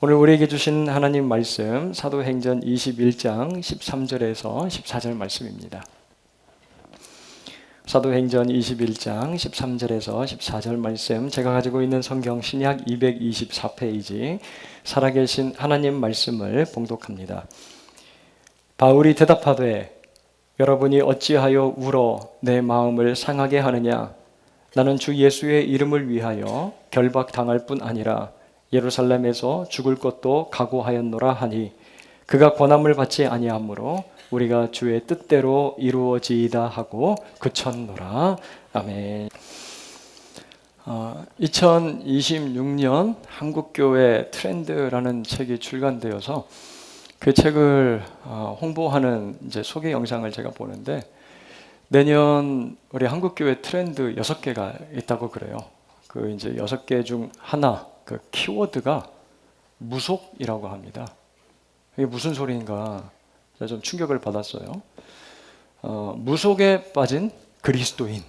오늘 우리에게 주신 하나님 말씀 사도행전 21장 13절에서 14절 말씀입니다. 사도행전 21장 13절에서 14절 말씀, 제가 가지고 있는 성경 신약 224페이지 살아계신 하나님 말씀을 봉독합니다. 바울이 대답하되 여러분이 어찌하여 울어 내 마음을 상하게 하느냐. 나는 주 예수의 이름을 위하여 결박당할 뿐 아니라 예루살렘에서 죽을 것도 각오하였노라 하니 그가 권함을 받지 아니하므로 우리가 주의 뜻대로 이루어지이다 하고 그쳤노라. 아멘. 2026년 한국교회 트렌드라는 책이 출간되어서 그 책을 홍보하는 이제 소개 영상을 제가 보는데, 내년 우리 한국교회 트렌드 6개가 있다고 그래요. 그 이제 6개 중 하나, 그 키워드가 무속이라고 합니다. 이게 무슨 소리인가 제가 좀 충격을 받았어요. 무속에 빠진 그리스도인.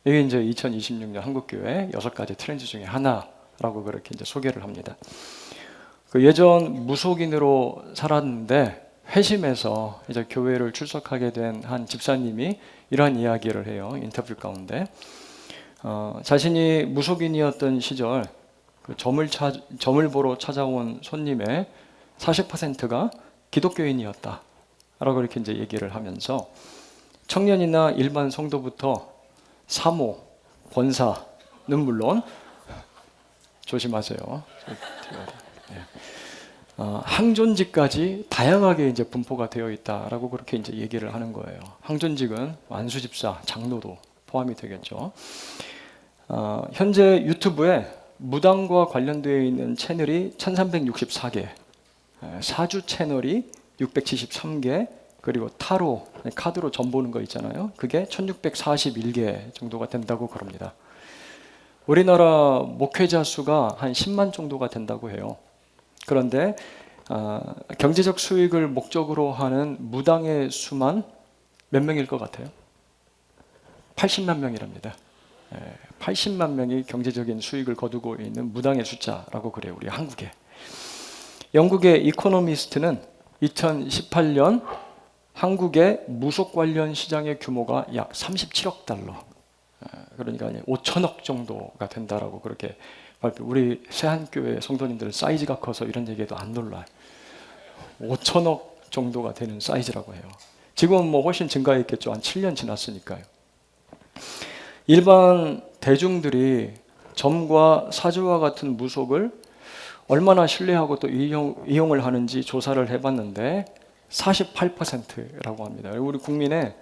이게 이제 2026년 한국교회 6가지 트렌드 중에 하나라고 그렇게 이제 소개를 합니다. 그 예전 무속인으로 살았는데 회심해서 이제 교회를 출석하게 된 한 집사님이 이러한 이야기를 해요. 인터뷰 가운데 자신이 무속인이었던 시절 그 점을 보러 찾아온 손님의 40%가 기독교인이었다 라고 이렇게 이제 얘기를 하면서, 청년이나 일반 성도부터 사모, 권사는 물론 조심하세요. 항존직까지 다양하게 이제 분포가 되어 있다라고 그렇게 이제 얘기를 하는 거예요. 항존직은 완수집사, 장로도 포함이 되겠죠. 현재 유튜브에 무당과 관련되어 있는 채널이 1364개, 사주 채널이 673개, 그리고 타로, 카드로 점 보는 거 있잖아요. 그게 1641개 정도가 된다고 그럽니다. 우리나라 목회자 수가 한 10만 정도가 된다고 해요. 그런데 경제적 수익을 목적으로 하는 무당의 수만 몇 명일 것 같아요? 80만 명이랍니다. 80만 명이 경제적인 수익을 거두고 있는 무당의 숫자라고 그래요, 우리 한국에. 영국의 이코노미스트는 2018년 한국의 무속 관련 시장의 규모가 약 37억 달러, 그러니까 5천억 정도가 된다라고 그렇게 발표. 우리 세한교회 성도님들 사이즈가 커서 이런 얘기해도 안 놀라요. 5천억 정도가 되는 사이즈라고 해요. 지금은 뭐 훨씬 증가했겠죠. 한 7년 지났으니까요. 일반 대중들이 점과 사주와 같은 무속을 얼마나 신뢰하고 또 이용을 하는지 조사를 해봤는데 48%라고 합니다. 우리 국민의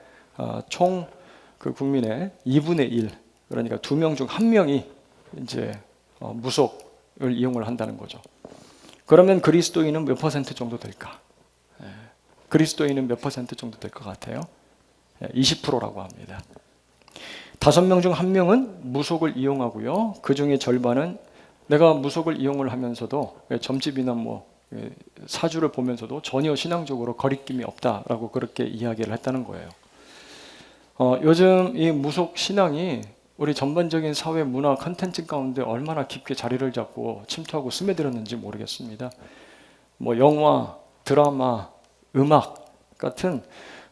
총 그 국민의 2분의 1, 그러니까 2명 중 1명이 이제 무속을 이용을 한다는 거죠. 그러면 그리스도인은 몇 퍼센트 정도 될까? 그리스도인은 몇 퍼센트 정도 될 것 같아요? 20%라고 합니다. 5명 중 1명은 무속을 이용하고요. 그 중에 절반은 내가 무속을 이용을 하면서도 점집이나 뭐 사주를 보면서도 전혀 신앙적으로 거리낌이 없다라고 그렇게 이야기를 했다는 거예요. 요즘 이 무속 신앙이 우리 전반적인 사회 문화 컨텐츠 가운데 얼마나 깊게 자리를 잡고 침투하고 스며들었는지 모르겠습니다. 뭐 영화, 드라마, 음악 같은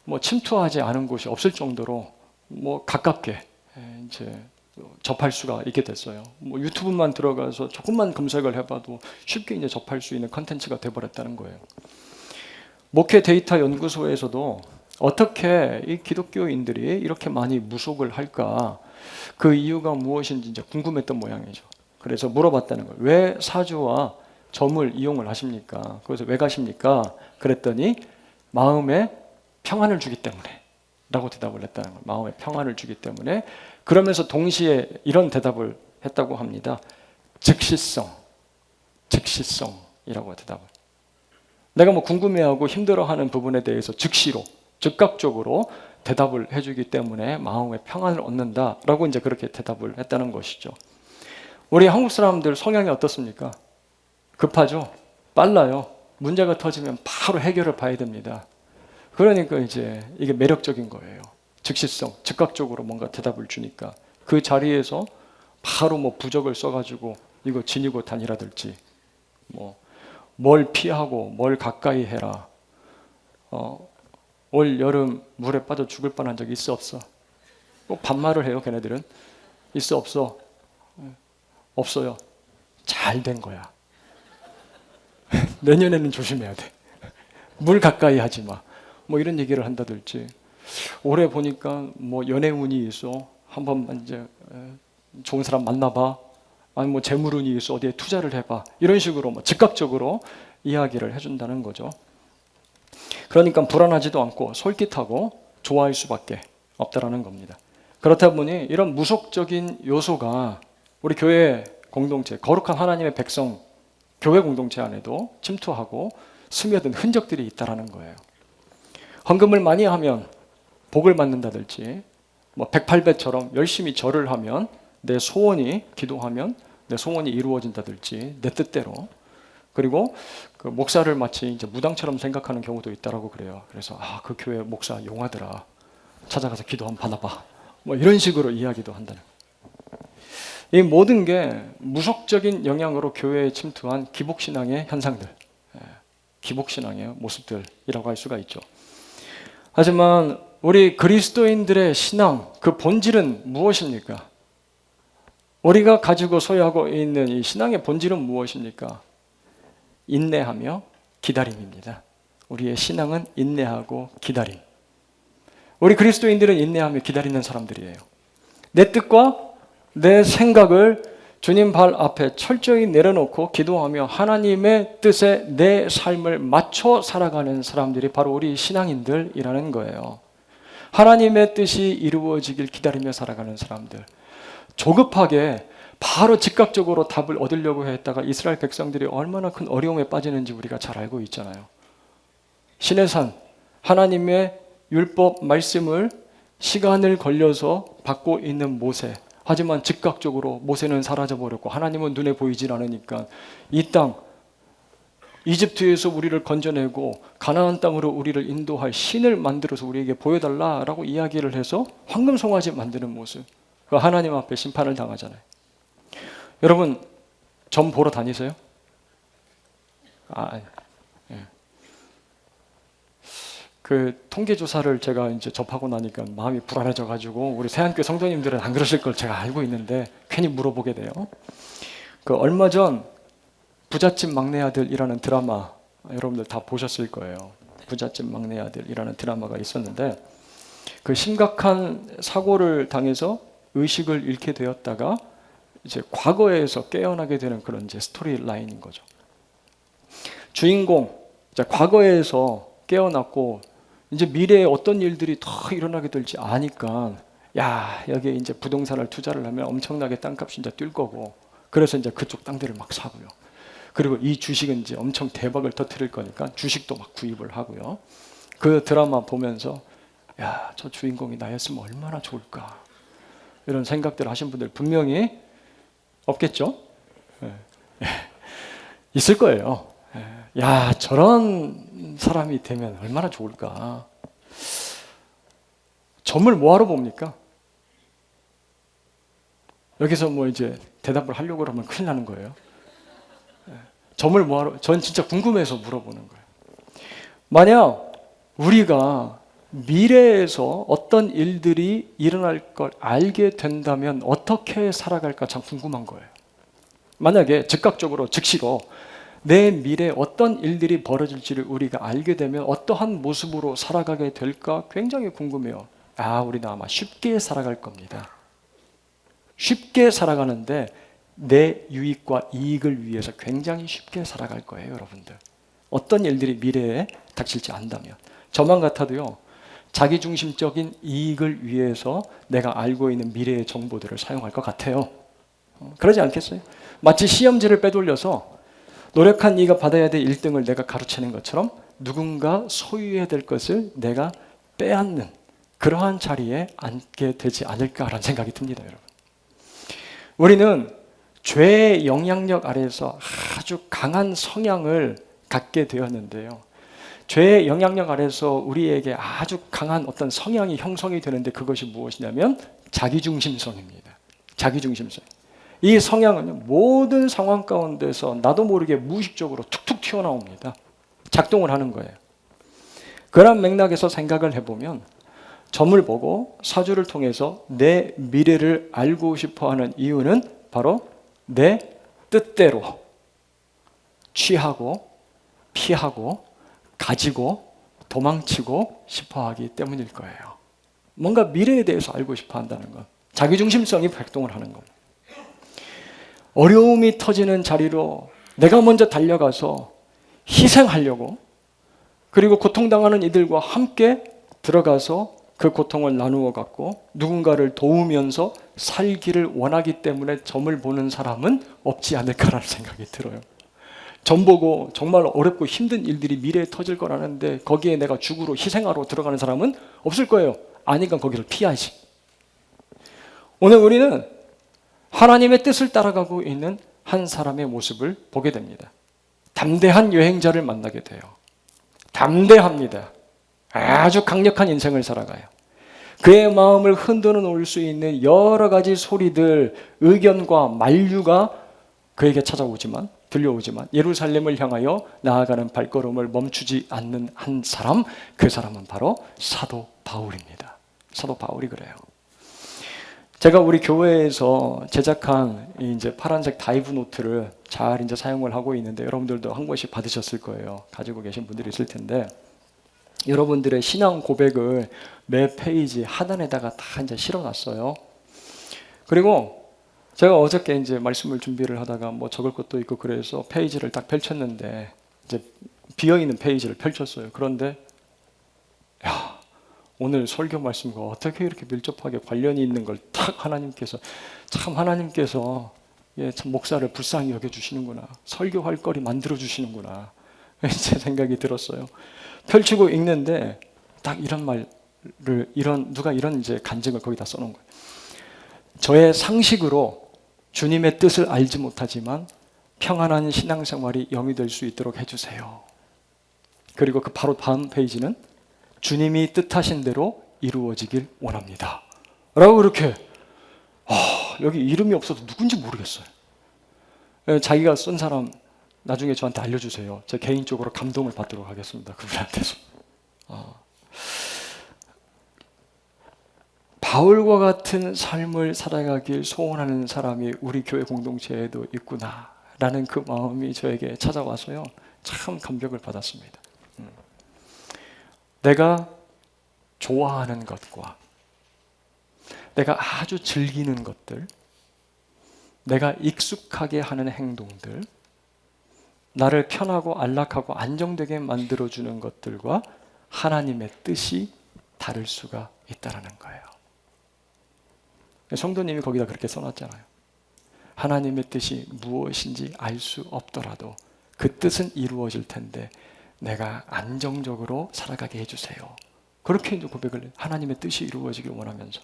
뭐 침투하지 않은 곳이 없을 정도로 뭐 가깝게 이제 접할 수가 있게 됐어요. 뭐 유튜브만 들어가서 조금만 검색을 해봐도 쉽게 이제 접할 수 있는 컨텐츠가 돼버렸다는 거예요. 목회 데이터 연구소에서도 어떻게 이 기독교인들이 이렇게 많이 무속을 할까, 그 이유가 무엇인지 이제 궁금했던 모양이죠. 그래서 물어봤다는 거예요. 왜 사주와 점을 이용을 하십니까? 그래서 왜 가십니까? 그랬더니 마음에 평안을 주기 때문에 라고 대답을 했다는 거예요. 마음에 평안을 주기 때문에. 그러면서 동시에 이런 대답을 했다고 합니다. 즉시성이라고 대답을. 내가 뭐 궁금해하고 힘들어하는 부분에 대해서 즉시로, 즉각적으로 대답을 해주기 때문에 마음의 평안을 얻는다라고 이제 그렇게 대답을 했다는 것이죠. 우리 한국 사람들 성향이 어떻습니까? 급하죠? 빨라요. 문제가 터지면 바로 해결을 봐야 됩니다. 그러니까 이제 이게 매력적인 거예요. 즉시성, 즉각적으로 뭔가 대답을 주니까 그 자리에서 바로 뭐 부적을 써가지고 이거 지니고 다니라든지 뭐 뭘 피하고 뭘 가까이 해라. 올 여름 물에 빠져 죽을 뻔한 적이 있어 없어? 꼭 반말을 해요. 걔네들은. 있어 없어? 없어요. 잘 된 거야. 내년에는 조심해야 돼. 물 가까이 하지 마. 뭐 이런 얘기를 한다든지. 올해 보니까 뭐 연애운이 있어. 한번 이제 좋은 사람 만나봐. 아니 뭐 재물운이 있어. 어디에 투자를 해봐. 이런 식으로 뭐 즉각적으로 이야기를 해준다는 거죠. 그러니까 불안하지도 않고 솔깃하고 좋아할 수밖에 없다라는 겁니다. 그렇다 보니 이런 무속적인 요소가 우리 교회 공동체, 거룩한 하나님의 백성, 교회 공동체 안에도 침투하고 스며든 흔적들이 있다라는 거예요. 헌금을 많이 하면 복을 받는다든지, 뭐 108배처럼 열심히 절을 하면 내 소원이, 기도하면 내 소원이 이루어진다든지, 내 뜻대로. 그리고 그 목사를 마치 이제 무당처럼 생각하는 경우도 있다라고 그래요. 그래서 그 교회 목사 용하더라. 찾아가서 기도 한번 받아봐. 뭐 이런 식으로 이야기도 한다는 거예요. 이 모든 게 무속적인 영향으로 교회에 침투한 기복신앙의 현상들, 기복신앙의 모습들이라고 할 수가 있죠. 하지만 우리 그리스도인들의 신앙, 그 본질은 무엇입니까? 우리가 가지고 소유하고 있는 이 신앙의 본질은 무엇입니까? 인내하며 기다림입니다. 우리의 신앙은 인내하고 기다림. 우리 그리스도인들은 인내하며 기다리는 사람들이에요. 내 뜻과 내 생각을 주님 발 앞에 철저히 내려놓고 기도하며 하나님의 뜻에 내 삶을 맞춰 살아가는 사람들이 바로 우리 신앙인들이라는 거예요. 하나님의 뜻이 이루어지길 기다리며 살아가는 사람들. 조급하게 바로 즉각적으로 답을 얻으려고 했다가 이스라엘 백성들이 얼마나 큰 어려움에 빠지는지 우리가 잘 알고 있잖아요. 시내산 하나님의 율법 말씀을 시간을 걸려서 받고 있는 모세. 하지만 즉각적으로 모세는 사라져버렸고 하나님은 눈에 보이질 않으니까 이 땅, 이집트에서 우리를 건져내고 가나안 땅으로 우리를 인도할 신을 만들어서 우리에게 보여달라라고 이야기를 해서 황금송아지 만드는 모습. 그 하나님 앞에 심판을 당하잖아요. 여러분 점 보러 다니세요? 예. 그 통계조사를 제가 이제 접하고 나니까 마음이 불안해져가지고 우리 새한교회 성도님들은 안 그러실 걸 제가 알고 있는데 괜히 물어보게 돼요. 그 얼마 전 부잣집 막내 아들이라는 드라마 여러분들 다 보셨을 거예요. 부잣집 막내 아들이라는 드라마가 있었는데 그 심각한 사고를 당해서 의식을 잃게 되었다가 이제 과거에서 깨어나게 되는 그런 이제 스토리 라인인 거죠. 주인공 이제 과거에서 깨어났고 이제 미래에 어떤 일들이 더 일어나게 될지 아니까 야 여기에 이제 부동산을 투자를 하면 엄청나게 땅값이 이제 뛸 거고 그래서 이제 그쪽 땅들을 막 사고요. 그리고 이 주식은 이제 엄청 대박을 터뜨릴 거니까 주식도 막 구입을 하고요. 그 드라마 보면서 야 저 주인공이 나였으면 얼마나 좋을까 이런 생각들을 하신 분들 분명히 없겠죠? 있을 거예요. 야 저런 사람이 되면 얼마나 좋을까. 점을 뭐하러 봅니까? 여기서 뭐 이제 대답을 하려고 하면 큰일 나는 거예요. 점을 뭐하러, 전 진짜 궁금해서 물어보는 거예요. 만약 우리가 미래에서 어떤 일들이 일어날 걸 알게 된다면 어떻게 살아갈까 참 궁금한 거예요. 만약에 즉각적으로 즉시로 내 미래에 어떤 일들이 벌어질지를 우리가 알게 되면 어떠한 모습으로 살아가게 될까 굉장히 궁금해요. 우리는 아마 쉽게 살아갈 겁니다. 쉽게 살아가는데 내 유익과 이익을 위해서 굉장히 쉽게 살아갈 거예요, 여러분들. 어떤 일들이 미래에 닥칠지 안다면. 저만 같아도요, 자기중심적인 이익을 위해서 내가 알고 있는 미래의 정보들을 사용할 것 같아요. 그러지 않겠어요? 마치 시험지를 빼돌려서 노력한 이가 받아야 될 1등을 내가 가로채는 것처럼 누군가 소유해야 될 것을 내가 빼앗는 그러한 자리에 앉게 되지 않을까라는 생각이 듭니다, 여러분. 우리는 죄의 영향력 아래에서 아주 강한 성향을 갖게 되었는데요. 죄의 영향력 아래에서 우리에게 아주 강한 어떤 성향이 형성이 되는데 그것이 무엇이냐면 자기중심성입니다. 자기중심성. 이 성향은 모든 상황 가운데서 나도 모르게 무의식적으로 툭툭 튀어나옵니다. 작동을 하는 거예요. 그런 맥락에서 생각을 해보면 점을 보고 사주를 통해서 내 미래를 알고 싶어하는 이유는 바로 내 뜻대로 취하고 피하고 가지고 도망치고 싶어하기 때문일 거예요. 뭔가 미래에 대해서 알고 싶어한다는 것, 자기중심성이 발동을 하는 겁니다. 어려움이 터지는 자리로 내가 먼저 달려가서 희생하려고, 그리고 고통당하는 이들과 함께 들어가서 그 고통을 나누어 갖고 누군가를 도우면서 살기를 원하기 때문에 점을 보는 사람은 없지 않을까라는 생각이 들어요. 점 보고 정말 어렵고 힘든 일들이 미래에 터질 거라는데 거기에 내가 죽으러 희생하러 들어가는 사람은 없을 거예요. 아니까 거기를 피하지. 오늘 우리는 하나님의 뜻을 따라가고 있는 한 사람의 모습을 보게 됩니다. 담대한 여행자를 만나게 돼요. 담대합니다. 아주 강력한 인생을 살아가요. 그의 마음을 흔들어 놓을 수 있는 여러 가지 소리들, 의견과 만류가 그에게 들려오지만 예루살렘을 향하여 나아가는 발걸음을 멈추지 않는 한 사람, 그 사람은 바로 사도 바울입니다. 사도 바울이 그래요. 제가 우리 교회에서 제작한 이제 파란색 다이브 노트를 잘 이제 사용을 하고 있는데 여러분들도 한 권씩 받으셨을 거예요. 가지고 계신 분들이 있을 텐데 여러분들의 신앙 고백을 매 페이지 하단에다가 다 이제 실어놨어요. 그리고 제가 어저께 이제 말씀을 준비를 하다가 뭐 적을 것도 있고 그래서 페이지를 딱 펼쳤는데 이제 비어 있는 페이지를 펼쳤어요. 그런데 야, 오늘 설교 말씀과 어떻게 이렇게 밀접하게 관련이 있는 걸 딱 하나님께서 참 목사를 불쌍히 여겨주시는구나. 설교할 거리 만들어주시는구나. 제 생각이 들었어요. 펼치고 읽는데 딱 이런 말을, 누가 이런 이제 간증을 거기다 써놓은 거예요. 저의 상식으로 주님의 뜻을 알지 못하지만 평안한 신앙생활이 영이 될 수 있도록 해주세요. 그리고 그 바로 다음 페이지는 주님이 뜻하신 대로 이루어지길 원합니다. 라고 그렇게 여기 이름이 없어서 누군지 모르겠어요. 자기가 쓴 사람 나중에 저한테 알려주세요. 제가 개인적으로 감동을 받도록 하겠습니다. 그분한테서. 바울과 같은 삶을 살아가길 소원하는 사람이 우리 교회 공동체에도 있구나라는 그 마음이 저에게 찾아와서요. 참 감격을 받았습니다. 내가 좋아하는 것과 내가 아주 즐기는 것들, 내가 익숙하게 하는 행동들, 나를 편하고 안락하고 안정되게 만들어주는 것들과 하나님의 뜻이 다를 수가 있다는 거예요. 성도님이 거기다 그렇게 써놨잖아요. 하나님의 뜻이 무엇인지 알 수 없더라도 그 뜻은 이루어질 텐데 내가 안정적으로 살아가게 해주세요. 그렇게 이제 고백을 해요. 하나님의 뜻이 이루어지길 원하면서.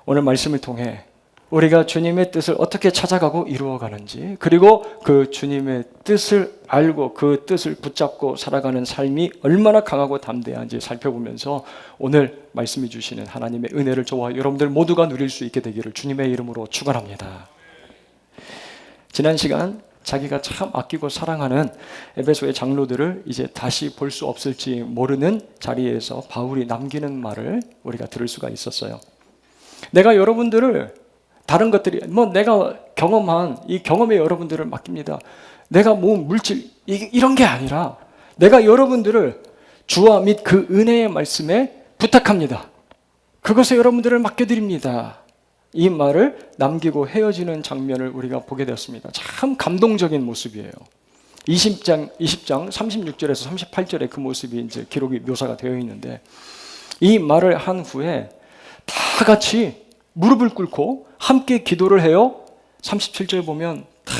오늘 말씀을 통해 우리가 주님의 뜻을 어떻게 찾아가고 이루어가는지, 그리고 그 주님의 뜻을 알고 그 뜻을 붙잡고 살아가는 삶이 얼마나 강하고 담대한지 살펴보면서 오늘 말씀해 주시는 하나님의 은혜를 저와 여러분들 모두가 누릴 수 있게 되기를 주님의 이름으로 축원합니다. 지난 시간 자기가 참 아끼고 사랑하는 에베소의 장로들을 이제 다시 볼 수 없을지 모르는 자리에서 바울이 남기는 말을 우리가 들을 수가 있었어요. 내가 여러분들을 다른 것들이 내가 경험한 이 경험에 여러분들을 맡깁니다. 내가 모은 물질 이런 게 아니라 내가 여러분들을 주와 및 그 은혜의 말씀에 부탁합니다. 그것에 여러분들을 맡겨드립니다. 이 말을 남기고 헤어지는 장면을 우리가 보게 되었습니다. 참 감동적인 모습이에요. 20장 36절에서 38절에 그 모습이 이제 기록이 묘사가 되어 있는데 이 말을 한 후에 다 같이 무릎을 꿇고 함께 기도를 해요. 37절 보면 다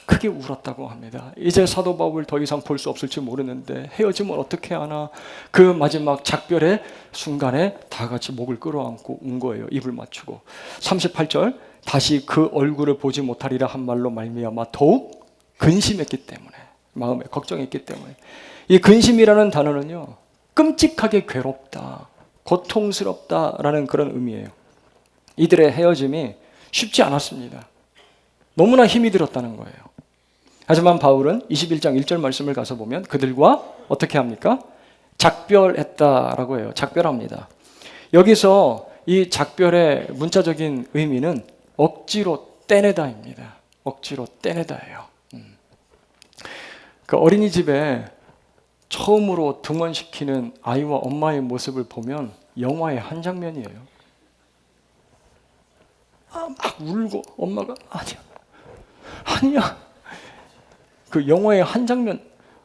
크게 울었다고 합니다. 이제 사도 바울을 더 이상 볼 수 없을지 모르는데 헤어지면 어떻게 하나. 그 마지막 작별의 순간에 다 같이 목을 끌어안고 운 거예요. 입을 맞추고. 38절 다시 그 얼굴을 보지 못하리라 한 말로 말미암아 더욱 근심했기 때문에, 마음에 걱정했기 때문에. 이 근심이라는 단어는요, 끔찍하게 괴롭다, 고통스럽다라는 그런 의미예요. 이들의 헤어짐이 쉽지 않았습니다. 너무나 힘이 들었다는 거예요. 하지만 바울은 21장 1절 말씀을 가서 보면 그들과 어떻게 합니까? 작별했다라고 해요. 작별합니다. 여기서 이 작별의 문자적인 의미는 억지로 떼내다입니다. 억지로 떼내다예요. 그 어린이집에 처음으로 등원시키는 아이와 엄마의 모습을 보면 영화의 한 장면이에요. 막 울고 엄마가 아니야. 그 영화의 한 장면,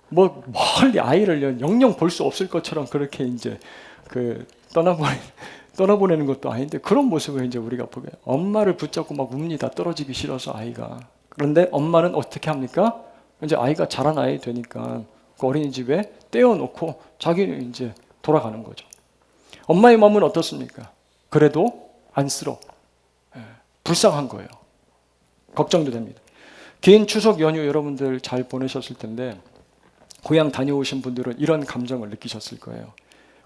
뭐 멀리 아이를 영영 볼 수 없을 것처럼 그렇게 이제 그 떠나보내는 것도 아닌데 그런 모습을 이제 우리가 보게. 엄마를 붙잡고 막 웁니다. 떨어지기 싫어서 아이가. 그런데 엄마는 어떻게 합니까? 이제 아이가 자란 아이 되니까 그 어린이집에 떼어놓고 자기는 이제 돌아가는 거죠. 엄마의 마음은 어떻습니까? 그래도 안쓰러워. 불쌍한 거예요. 걱정도 됩니다. 긴 추석 연휴 여러분들 잘 보내셨을 텐데 고향 다녀오신 분들은 이런 감정을 느끼셨을 거예요.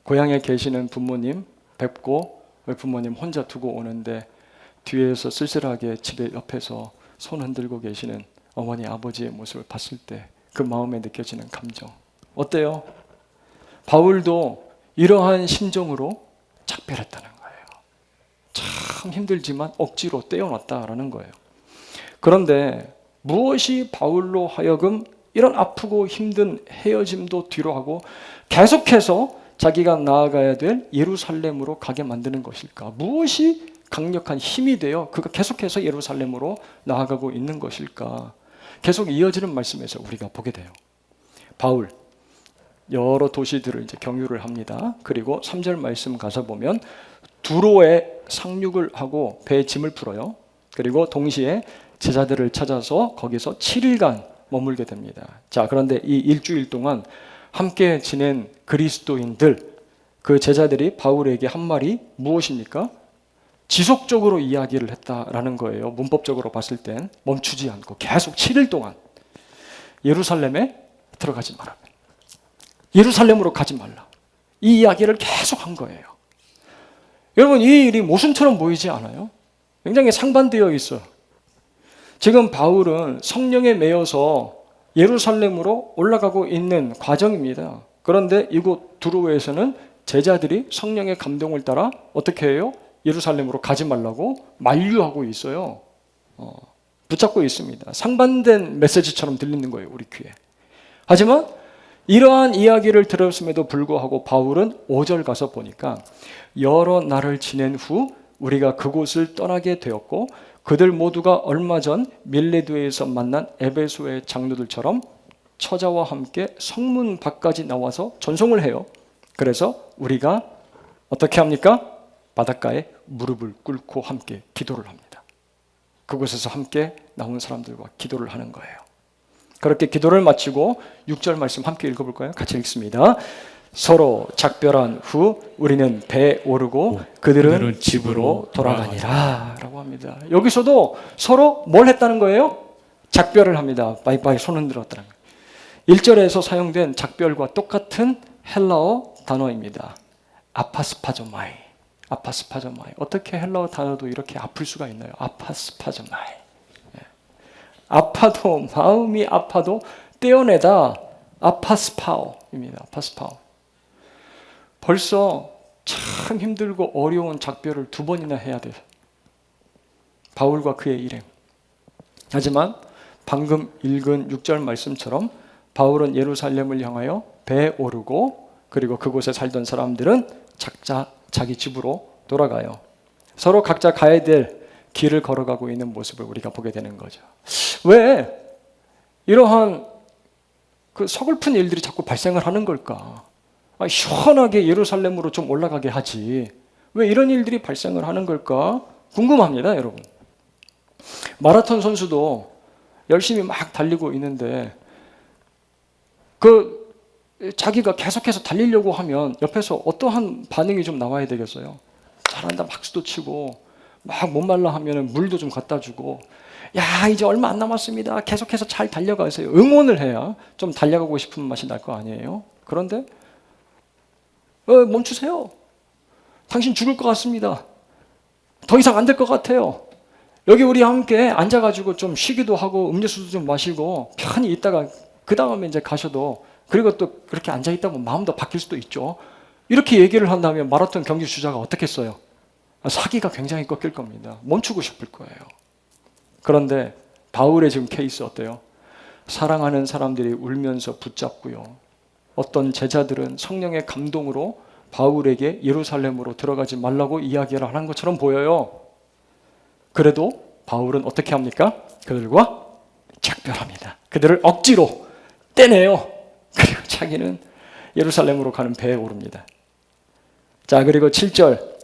고향에 계시는 부모님 뵙고 부모님 혼자 두고 오는데 뒤에서 쓸쓸하게 집에 옆에서 손 흔들고 계시는 어머니 아버지의 모습을 봤을 때 그 마음에 느껴지는 감정 어때요? 바울도 이러한 심정으로 작별했다는 거예요. 참 힘들지만 억지로 떼어놨다라는 거예요. 그런데 무엇이 바울로 하여금 이런 아프고 힘든 헤어짐도 뒤로 하고 계속해서 자기가 나아가야 될 예루살렘으로 가게 만드는 것일까? 무엇이 강력한 힘이 되어 그가 계속해서 예루살렘으로 나아가고 있는 것일까? 계속 이어지는 말씀에서 우리가 보게 돼요. 바울 여러 도시들을 이제 경유를 합니다. 그리고 3절 말씀 가서 보면 두로에 상륙을 하고 배에 짐을 풀어요. 그리고 동시에 제자들을 찾아서 거기서 7일간 머물게 됩니다. 자, 그런데 이 일주일 동안 함께 지낸 그리스도인들, 그 제자들이 바울에게 한 말이 무엇입니까? 지속적으로 이야기를 했다라는 거예요. 문법적으로 봤을 땐 멈추지 않고 계속 7일 동안 예루살렘에 들어가지 마라. 예루살렘으로 가지 말라. 이 이야기를 계속 한 거예요. 여러분, 이 일이 모순처럼 보이지 않아요? 굉장히 상반되어 있어요. 지금 바울은 성령에 매여서 예루살렘으로 올라가고 있는 과정입니다. 그런데 이곳 두로에서는 제자들이 성령의 감동을 따라 어떻게 해요? 예루살렘으로 가지 말라고 만류하고 있어요. 붙잡고 있습니다. 상반된 메시지처럼 들리는 거예요, 우리 귀에. 하지만 이러한 이야기를 들었음에도 불구하고 바울은 5절 가서 보니까 여러 날을 지낸 후 우리가 그곳을 떠나게 되었고 그들 모두가 얼마 전 밀레도에서 만난 에베소의 장로들처럼 처자와 함께 성문 밖까지 나와서 전송을 해요. 그래서 우리가 어떻게 합니까? 바닷가에 무릎을 꿇고 함께 기도를 합니다. 그곳에서 함께 나온 사람들과 기도를 하는 거예요. 그렇게 기도를 마치고 6절 말씀 함께 읽어볼까요? 같이 읽습니다. 서로 작별한 후 우리는 배에 오르고 그들은 집으로 돌아가니라 라고 합니다. 여기서도 서로 뭘 했다는 거예요? 작별을 합니다. 바이바이 손 흔들었다는 거예요. 1절에서 사용된 작별과 똑같은 헬라어 단어입니다. 아파스파조마이. 아파스파조마이. 어떻게 헬라어 단어도 이렇게 아플 수가 있나요? 아파스파조마이. 아파도 마음이 아파도 떼어내다 아파스파오입니다. 아파스파오. 벌써 참 힘들고 어려운 작별을 2번이나 해야 돼요. 바울과 그의 일행. 하지만 방금 읽은 6절 말씀처럼 바울은 예루살렘을 향하여 배에 오르고 그리고 그곳에 살던 사람들은 각자 자기 집으로 돌아가요. 서로 각자 가야 될 길을 걸어가고 있는 모습을 우리가 보게 되는 거죠. 왜 이러한 그 서글픈 일들이 자꾸 발생을 하는 걸까? 시원하게 예루살렘으로 좀 올라가게 하지. 왜 이런 일들이 발생을 하는 걸까? 궁금합니다, 여러분. 마라톤 선수도 열심히 막 달리고 있는데 자기가 계속해서 달리려고 하면 옆에서 어떠한 반응이 좀 나와야 되겠어요? 잘한다 박수도 치고 막 목말라 하면 물도 좀 갖다 주고 야 이제 얼마 안 남았습니다. 계속해서 잘 달려가세요. 응원을 해야 좀 달려가고 싶은 맛이 날 거 아니에요? 그런데 멈추세요. 당신 죽을 것 같습니다. 더 이상 안 될 것 같아요. 여기 우리 함께 앉아가지고 좀 쉬기도 하고 음료수도 좀 마시고 편히 있다가 그 다음에 이제 가셔도, 그리고 또 그렇게 앉아있다 보면 마음도 바뀔 수도 있죠. 이렇게 얘기를 한다면 마라톤 경기 주자가 어떻겠어요? 사기가 굉장히 꺾일 겁니다. 멈추고 싶을 거예요. 그런데 바울의 지금 케이스 어때요? 사랑하는 사람들이 울면서 붙잡고요. 어떤 제자들은 성령의 감동으로 바울에게 예루살렘으로 들어가지 말라고 이야기를 하는 것처럼 보여요. 그래도 바울은 어떻게 합니까? 그들과 작별합니다. 그들을 억지로 떼내요. 그리고 자기는 예루살렘으로 가는 배에 오릅니다. 자, 그리고 7절,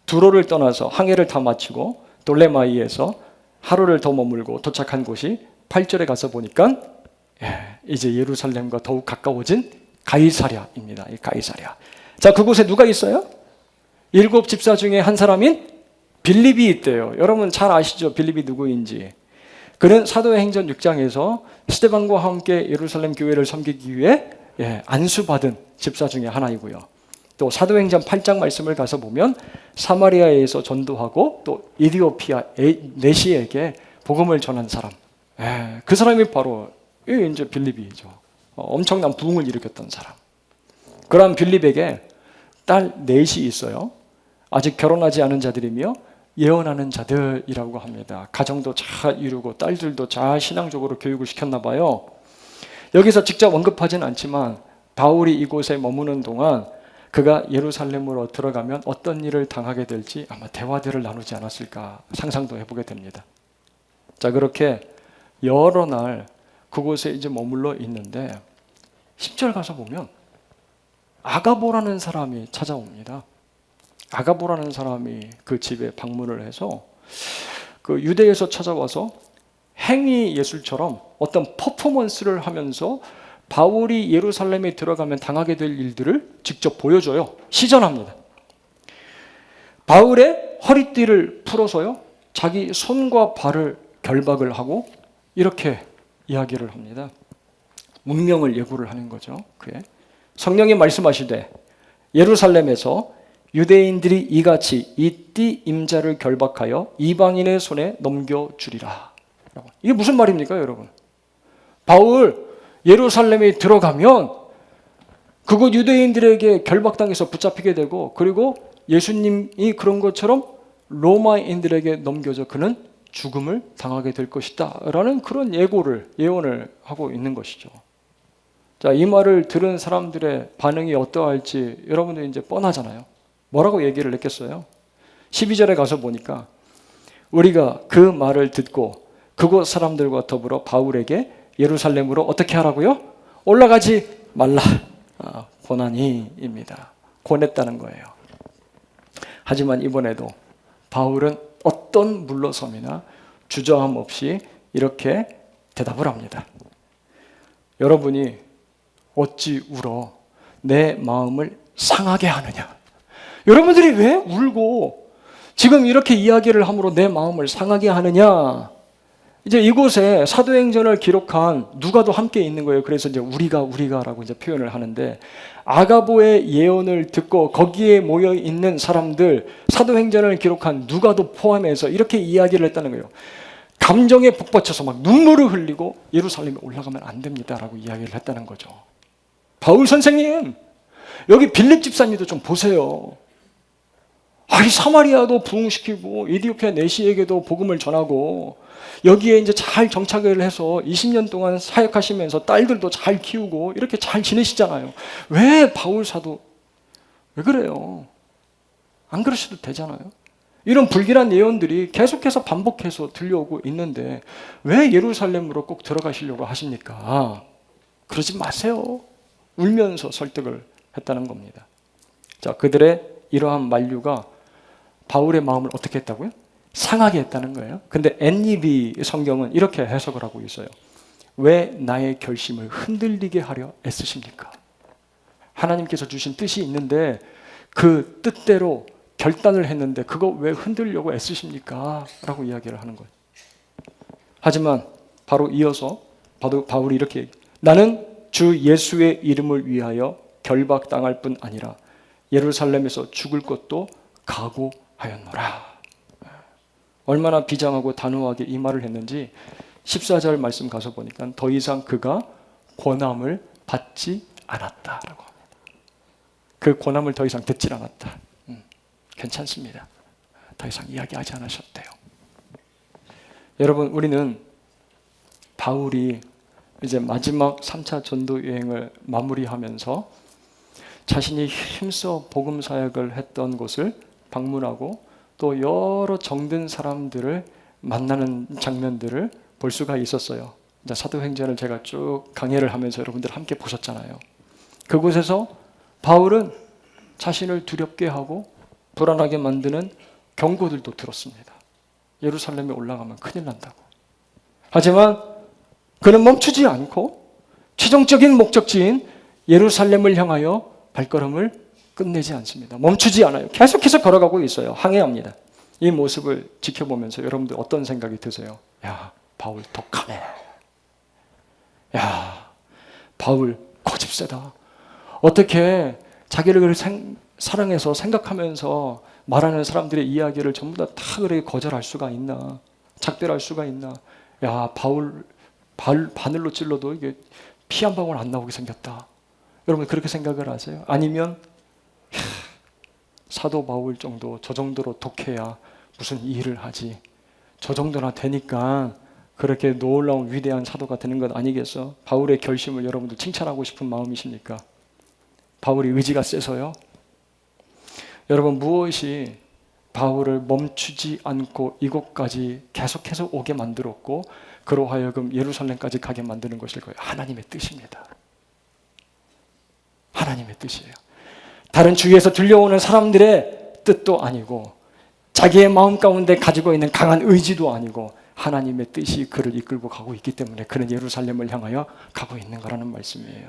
두로를 떠나서 항해를 다 마치고 돌레마이에서 하루를 더 머물고 도착한 곳이 8절에 가서 보니까 이제 예루살렘과 더욱 가까워진 가이사랴입니다. 이 가이사랴. 자, 그곳에 누가 있어요? 7 집사 중에 한 사람인 빌립이 있대요. 여러분 잘 아시죠? 빌립이 누구인지. 그는 사도행전 6장에서 스데반과 함께 예루살렘 교회를 섬기기 위해 안수받은 집사 중에 하나이고요. 또 사도행전 8장 말씀을 가서 보면 사마리아에서 전도하고 또 이디오피아 네시에게 복음을 전한 사람. 그 사람이 바로 이제 빌립이죠. 엄청난 부흥을 일으켰던 사람. 그러한 빌립에게 딸 넷이 있어요. 아직 결혼하지 않은 자들이며 예언하는 자들이라고 합니다. 가정도 잘 이루고 딸들도 잘 신앙적으로 교육을 시켰나 봐요. 여기서 직접 언급하진 않지만 바울이 이곳에 머무는 동안 그가 예루살렘으로 들어가면 어떤 일을 당하게 될지 아마 대화들을 나누지 않았을까 상상도 해보게 됩니다. 자, 그렇게 여러 날 그곳에 이제 머물러 있는데 10절 가서 보면 아가보라는 사람이 찾아옵니다. 아가보라는 사람이 그 집에 방문을 해서 그 유대에서 찾아와서 행위 예술처럼 어떤 퍼포먼스를 하면서 바울이 예루살렘에 들어가면 당하게 될 일들을 직접 보여줘요. 시전합니다. 바울의 허리띠를 풀어서요, 자기 손과 발을 결박을 하고 이렇게 이야기를 합니다. 운명을 예고를 하는 거죠. 그에 성령이 말씀하시되 예루살렘에서 유대인들이 이같이 이 띠 임자를 결박하여 이방인의 손에 넘겨주리라. 이게 무슨 말입니까, 여러분? 바울 예루살렘에 들어가면 그곳 유대인들에게 결박당해서 붙잡히게 되고, 그리고 예수님이 그런 것처럼 로마인들에게 넘겨져 그는 죽음을 당하게 될 것이다 라는 그런 예언을 하고 있는 것이죠. 자, 이 말을 들은 사람들의 반응이 어떠할지 여러분들 이제 뻔하잖아요. 뭐라고 얘기를 했겠어요? 12절에 가서 보니까 우리가 그 말을 듣고 그곳 사람들과 더불어 바울에게 예루살렘으로 어떻게 하라고요? 올라가지 말라. 고난이입니다. 권했다는 거예요. 하지만 이번에도 바울은 어떤 물러섬이나 주저함 없이 이렇게 대답을 합니다. 여러분이 어찌 울어 내 마음을 상하게 하느냐? 여러분들이 왜 울고 지금 이렇게 이야기를 함으로 내 마음을 상하게 하느냐? 이제 이곳에 사도행전을 기록한 누가도 함께 있는 거예요. 그래서 이제 우리가라고 이제 표현을 하는데, 아가보의 예언을 듣고 거기에 모여 있는 사람들, 사도행전을 기록한 누가도 포함해서 이렇게 이야기를 했다는 거예요. 감정에 북받쳐서 막 눈물을 흘리고 예루살렘에 올라가면 안 됩니다라고 이야기를 했다는 거죠. 바울 선생님, 여기 빌립 집사님도 좀 보세요. 사마리아도 부흥시키고 이디오피아 네시에게도 복음을 전하고 여기에 이제 잘 정착을 해서 20년 동안 사역하시면서 딸들도 잘 키우고 이렇게 잘 지내시잖아요. 왜 바울 사도 왜 그래요? 안 그러셔도 되잖아요. 이런 불길한 예언들이 계속해서 반복해서 들려오고 있는데 왜 예루살렘으로 꼭 들어가시려고 하십니까? 그러지 마세요. 울면서 설득을 했다는 겁니다. 자, 그들의 이러한 만류가 바울의 마음을 어떻게 했다고요? 상하게 했다는 거예요. 근데 NEB 성경은 이렇게 해석을 하고 있어요. 왜 나의 결심을 흔들리게 하려 애쓰십니까? 하나님께서 주신 뜻이 있는데 그 뜻대로 결단을 했는데 그거 왜 흔들려고 애쓰십니까? 라고 이야기를 하는 거예요. 하지만 바로 이어서 바울이 이렇게 얘기해요. 나는 주 예수의 이름을 위하여 결박당할 뿐 아니라 예루살렘에서 죽을 것도 각오하였노라. 얼마나 비장하고 단호하게 이 말을 했는지 14절 말씀 가서 보니까 더 이상 그가 권함을 받지 않았다라고 합니다. 그 권함을 더 이상 듣질 않았다. 괜찮습니다. 더 이상 이야기하지 않으셨대요. 여러분, 우리는 바울이 이제 마지막 3차 전도 여행을 마무리하면서 자신이 힘써 복음 사역을 했던 곳을 방문하고 또 여러 정든 사람들을 만나는 장면들을 볼 수가 있었어요. 이제 사도행전을 제가 쭉 강해를 하면서 여러분들 함께 보셨잖아요. 그곳에서 바울은 자신을 두렵게 하고 불안하게 만드는 경고들도 들었습니다. 예루살렘에 올라가면 큰일 난다고. 하지만 그는 멈추지 않고 최종적인 목적지인 예루살렘을 향하여 발걸음을 끝내지 않습니다. 멈추지 않아요. 계속해서 걸어가고 있어요. 항해합니다. 이 모습을 지켜보면서 여러분들 어떤 생각이 드세요? 야, 바울 독하네. 야, 바울 고집세다. 어떻게 자기를 사랑해서 생각하면서 말하는 사람들의 이야기를 전부 다 그렇게 거절할 수가 있나? 작별할 수가 있나? 야, 바울 바늘로 찔러도 이게 피 한 방울 안 나오게 생겼다. 여러분 그렇게 생각을 하세요? 아니면 사도 바울 정도, 저 정도로 독해야 무슨 일을 하지? 저 정도나 되니까 그렇게 놀라운 위대한 사도가 되는 것 아니겠어? 바울의 결심을 여러분들 칭찬하고 싶은 마음이십니까? 바울이 의지가 세서요? 여러분, 무엇이 바울을 멈추지 않고 이곳까지 계속해서 오게 만들었고 그로 하여금 예루살렘까지 가게 만드는 것일까요? 하나님의 뜻입니다. 하나님의 뜻이에요. 다른 주위에서 들려오는 사람들의 뜻도 아니고 자기의 마음 가운데 가지고 있는 강한 의지도 아니고 하나님의 뜻이 그를 이끌고 가고 있기 때문에 그는 예루살렘을 향하여 가고 있는 거라는 말씀이에요.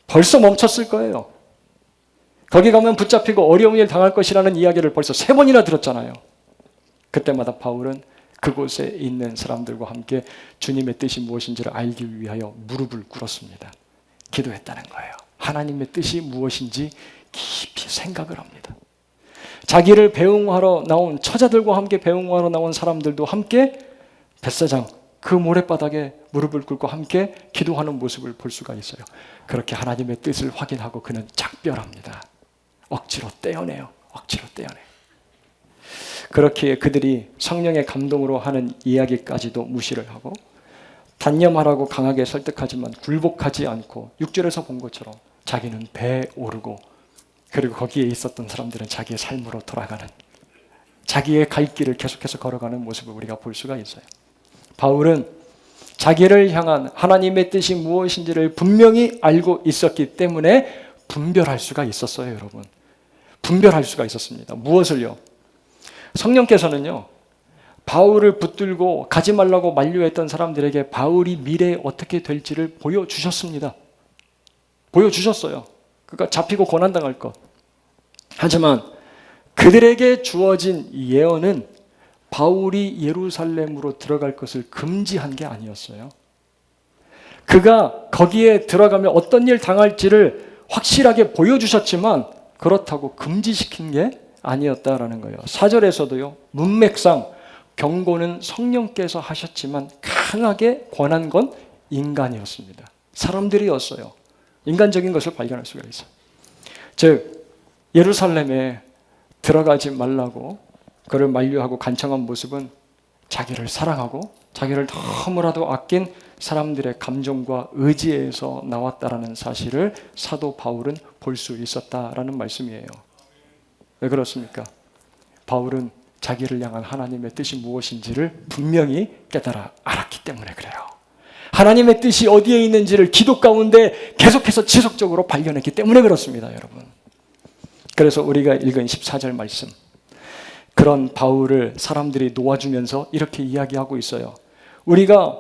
벌써 멈췄을 거예요. 거기 가면 붙잡히고 어려운 일 당할 것이라는 이야기를 벌써 3번이나 들었잖아요. 그때마다 바울은 그곳에 있는 사람들과 함께 주님의 뜻이 무엇인지를 알기 위하여 무릎을 꿇었습니다. 기도했다는 거예요. 하나님의 뜻이 무엇인지 깊이 생각을 합니다. 자기를 배웅하러 나온 처자들과 함께 배웅하러 나온 사람들도 함께 벳사장 그 모래바닥에 무릎을 꿇고 함께 기도하는 모습을 볼 수가 있어요. 그렇게 하나님의 뜻을 확인하고 그는 작별합니다. 억지로 떼어내요. 억지로 떼어내요. 그렇게 그들이 성령의 감동으로 하는 이야기까지도 무시를 하고 단념하라고 강하게 설득하지만 굴복하지 않고 6절에서 본 것처럼 자기는 배에 오르고 그리고 거기에 있었던 사람들은 자기의 삶으로 돌아가는 자기의 갈 길을 계속해서 걸어가는 모습을 우리가 볼 수가 있어요. 바울은 자기를 향한 하나님의 뜻이 무엇인지를 분명히 알고 있었기 때문에 분별할 수가 있었어요, 여러분. 분별할 수가 있었습니다. 무엇을요? 성령께서는요, 바울을 붙들고 가지 말라고 만류했던 사람들에게 바울이 미래에 어떻게 될지를 보여주셨습니다. 보여주셨어요. 그러니까 잡히고 고난당할 것. 하지만 그들에게 주어진 예언은 바울이 예루살렘으로 들어갈 것을 금지한 게 아니었어요. 그가 거기에 들어가면 어떤 일 당할지를 확실하게 보여주셨지만 그렇다고 금지시킨 게 아니었다라는 거예요. 4절에서도요. 문맥상 경고는 성령께서 하셨지만 강하게 권한 건 인간이었습니다. 사람들이었어요. 인간적인 것을 발견할 수가 있어요. 즉 예루살렘에 들어가지 말라고 그를 만류하고 간청한 모습은 자기를 사랑하고 자기를 너무나도 아낀 사람들의 감정과 의지에서 나왔다라는 사실을 사도 바울은 볼 수 있었다라는 말씀이에요. 왜 그렇습니까? 바울은 자기를 향한 하나님의 뜻이 무엇인지를 분명히 깨달아 알았기 때문에 그래요. 하나님의 뜻이 어디에 있는지를 기도 가운데 계속해서 지속적으로 발견했기 때문에 그렇습니다, 여러분. 그래서 우리가 읽은 14절 말씀, 그런 바울을 사람들이 놓아주면서 이렇게 이야기하고 있어요. 우리가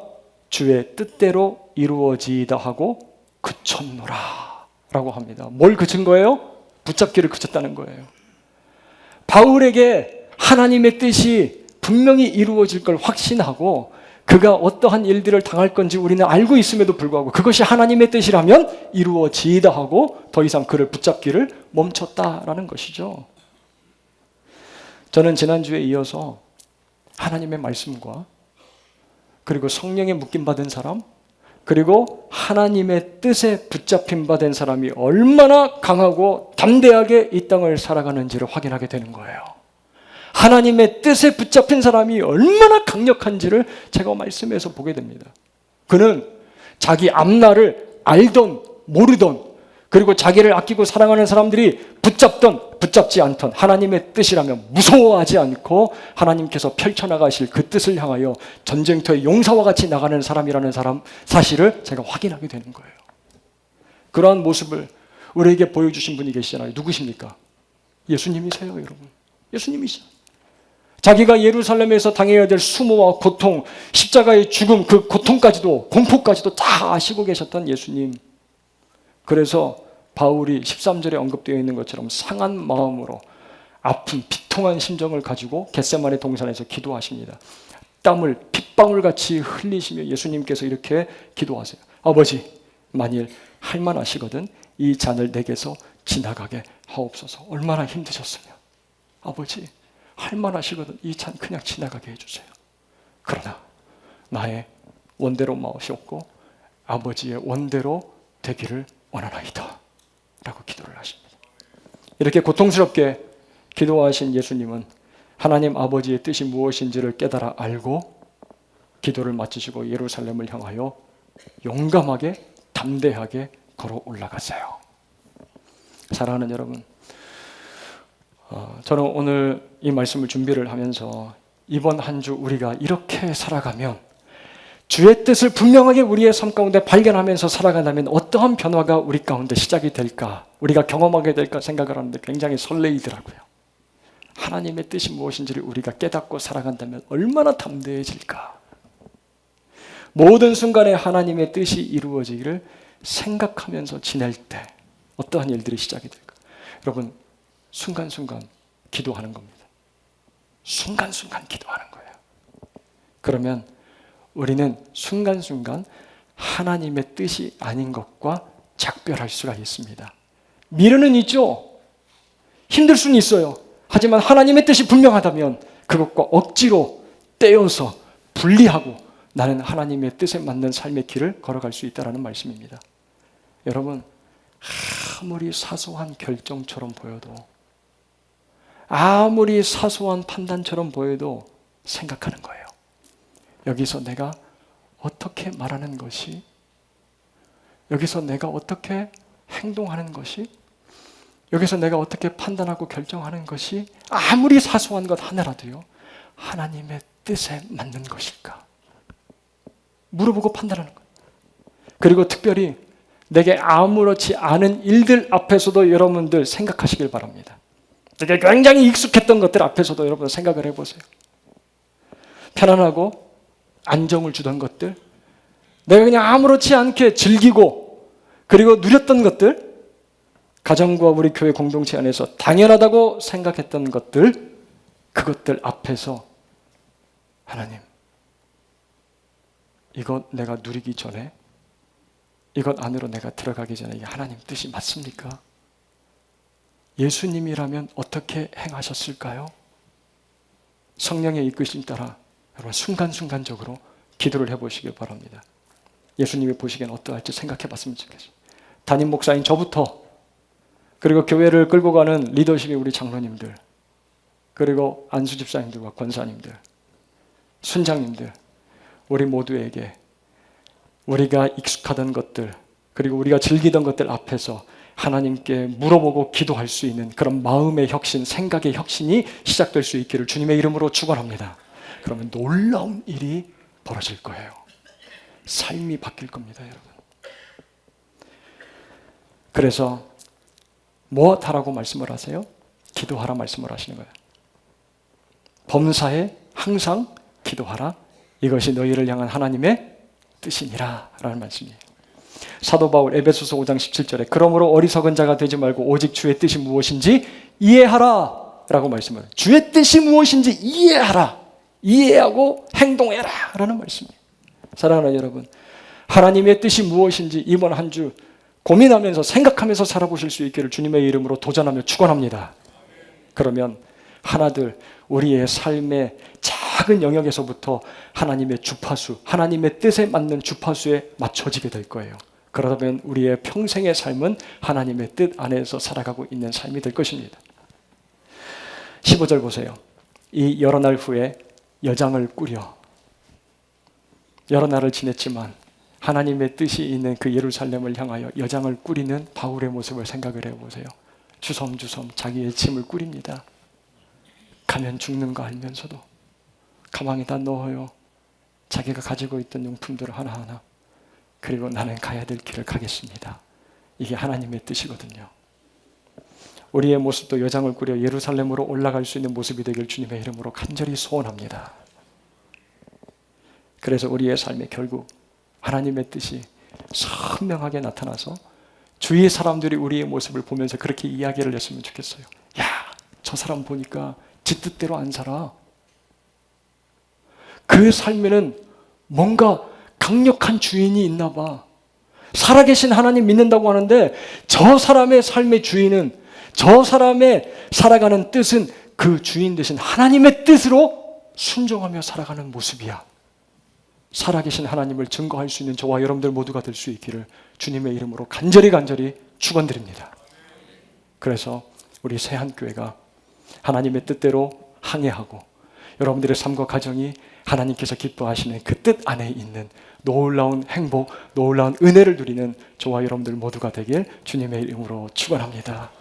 주의 뜻대로 이루어지이다 하고 그쳤노라 라고 합니다. 뭘 그친 거예요? 붙잡기를 그쳤다는 거예요. 바울에게 하나님의 뜻이 분명히 이루어질 걸 확신하고 그가 어떠한 일들을 당할 건지 우리는 알고 있음에도 불구하고 그것이 하나님의 뜻이라면 이루어지이다 하고 더 이상 그를 붙잡기를 멈췄다라는 것이죠. 저는 지난주에 이어서 하나님의 말씀과 그리고 성령에 묶임받은 사람, 그리고 하나님의 뜻에 붙잡힌 바 된 사람이 얼마나 강하고 담대하게 이 땅을 살아가는지를 확인하게 되는 거예요. 하나님의 뜻에 붙잡힌 사람이 얼마나 강력한지를 제가 말씀에서 보게 됩니다. 그는 자기 앞날을 알던 모르던, 그리고 자기를 아끼고 사랑하는 사람들이 붙잡던 붙잡지 않던 하나님의 뜻이라면 무서워하지 않고 하나님께서 펼쳐나가실 그 뜻을 향하여 전쟁터에 용사와 같이 나가는 사람이라는 사실을 제가 확인하게 되는 거예요. 그러한 모습을 우리에게 보여주신 분이 계시잖아요. 누구십니까? 예수님이세요, 여러분. 예수님이시죠. 자기가 예루살렘에서 당해야 될 수모와 고통, 십자가의 죽음, 그 고통까지도, 공포까지도 다 아시고 계셨던 예수님. 그래서 바울이 13절에 언급되어 있는 것처럼 상한 마음으로 아픈 비통한 심정을 가지고 겟세마네 동산에서 기도하십니다. 땀을 핏방울같이 흘리시며 예수님께서 이렇게 기도하세요. 아버지, 만일 할만하시거든 이 잔을 내게서 지나가게 하옵소서. 얼마나 힘드셨으면. 아버지, 할만하시거든 이 잔 그냥 지나가게 해주세요. 그러나 나의 원대로 마시옵고 아버지의 원대로 되기를 원하나이다 라고 기도를 하십니다. 이렇게 고통스럽게 기도하신 예수님은 하나님 아버지의 뜻이 무엇인지를 깨달아 알고 기도를 마치시고 예루살렘을 향하여 용감하게 담대하게 걸어 올라가세요. 사랑하는 여러분, 저는 오늘 이 말씀을 준비를 하면서 이번 한 주 우리가 이렇게 살아가면, 주의 뜻을 분명하게 우리의 삶 가운데 발견하면서 살아간다면 어떠한 변화가 우리 가운데 시작이 될까, 우리가 경험하게 될까 생각을 하는데 굉장히 설레이더라고요. 하나님의 뜻이 무엇인지를 우리가 깨닫고 살아간다면 얼마나 담대해질까. 모든 순간에 하나님의 뜻이 이루어지기를 생각하면서 지낼 때 어떠한 일들이 시작이 될까. 여러분, 순간순간 기도하는 겁니다. 순간순간 기도하는 거예요. 그러면 우리는 순간순간 하나님의 뜻이 아닌 것과 작별할 수가 있습니다. 미련은 있죠. 힘들 수는 있어요. 하지만 하나님의 뜻이 분명하다면 그것과 억지로 떼어서 분리하고 나는 하나님의 뜻에 맞는 삶의 길을 걸어갈 수 있다는 말씀입니다. 여러분, 아무리 사소한 결정처럼 보여도, 아무리 사소한 판단처럼 보여도 생각하는 거예요. 여기서 내가 어떻게 말하는 것이, 여기서 내가 어떻게 행동하는 것이, 여기서 내가 어떻게 판단하고 결정하는 것이 아무리 사소한 것 하나라도요, 하나님의 뜻에 맞는 것일까? 물어보고 판단하는 거예요. 그리고 특별히 내게 아무렇지 않은 일들 앞에서도 여러분들 생각하시길 바랍니다. 되게 굉장히 익숙했던 것들 앞에서도 여러분 생각을 해보세요. 편안하고 안정을 주던 것들, 내가 그냥 아무렇지 않게 즐기고 그리고 누렸던 것들, 가정과 우리 교회 공동체 안에서 당연하다고 생각했던 것들, 그것들 앞에서 하나님, 이것 내가 누리기 전에, 이것 안으로 내가 들어가기 전에 이게 하나님 뜻이 맞습니까? 예수님이라면 어떻게 행하셨을까요? 성령의 이끄심 따라 여러분 순간순간적으로 기도를 해보시길 바랍니다. 예수님이 보시기엔 어떠할지 생각해 봤으면 좋겠어요. 담임 목사인 저부터, 그리고 교회를 끌고 가는 리더십의 우리 장로님들, 그리고 안수 집사님들과 권사님들, 순장님들, 우리 모두에게 우리가 익숙하던 것들, 그리고 우리가 즐기던 것들 앞에서 하나님께 물어보고 기도할 수 있는 그런 마음의 혁신, 생각의 혁신이 시작될 수 있기를 주님의 이름으로 축원합니다. 그러면 놀라운 일이 벌어질 거예요. 삶이 바뀔 겁니다, 여러분. 그래서 무엇하라고 말씀을 하세요? 기도하라 말씀을 하시는 거예요. 범사에 항상 기도하라. 이것이 너희를 향한 하나님의 뜻이니라 라는 말씀이에요. 사도 바울 에베소서 5장 17절에 그러므로 어리석은 자가 되지 말고 오직 주의 뜻이 무엇인지 이해하라 라고 말씀을 해요. 주의 뜻이 무엇인지 이해하라. 이해하고 행동해라 라는 말씀이에요. 사랑하는 여러분, 하나님의 뜻이 무엇인지 이번 한 주 고민하면서 생각하면서 살아보실 수 있기를 주님의 이름으로 도전하며 축원합니다. 그러면 하나둘 우리의 삶의 작은 영역에서부터 하나님의 주파수, 하나님의 뜻에 맞는 주파수에 맞춰지게 될 거예요. 그러다 보면 우리의 평생의 삶은 하나님의 뜻 안에서 살아가고 있는 삶이 될 것입니다. 15절 보세요. 이 여러 날 후에 여장을 꾸려, 여러 날을 지냈지만 하나님의 뜻이 있는 그 예루살렘을 향하여 여장을 꾸리는 바울의 모습을 생각을 해보세요. 주섬주섬 자기의 짐을 꾸립니다. 가면 죽는 거 알면서도 가방에다 넣어요. 자기가 가지고 있던 용품들을 하나하나. 그리고 나는 가야 될 길을 가겠습니다. 이게 하나님의 뜻이거든요. 우리의 모습도 여장을 꾸려 예루살렘으로 올라갈 수 있는 모습이 되길 주님의 이름으로 간절히 소원합니다. 그래서 우리의 삶에 결국 하나님의 뜻이 선명하게 나타나서 주위의 사람들이 우리의 모습을 보면서 그렇게 이야기를 했으면 좋겠어요. 야, 저 사람 보니까 지 뜻대로 안 살아. 그 삶에는 뭔가 강력한 주인이 있나 봐. 살아계신 하나님 믿는다고 하는데 저 사람의 삶의 주인은, 저 사람의 살아가는 뜻은 그 주인 되신 하나님의 뜻으로 순종하며 살아가는 모습이야. 살아계신 하나님을 증거할 수 있는 저와 여러분들 모두가 될 수 있기를 주님의 이름으로 간절히 축원드립니다. 그래서 우리 세한교회가 하나님의 뜻대로 항해하고 여러분들의 삶과 가정이 하나님께서 기뻐하시는 그 뜻 안에 있는 놀라운 행복, 놀라운 은혜를 누리는 저와 여러분들 모두가 되길 주님의 이름으로 축원합니다.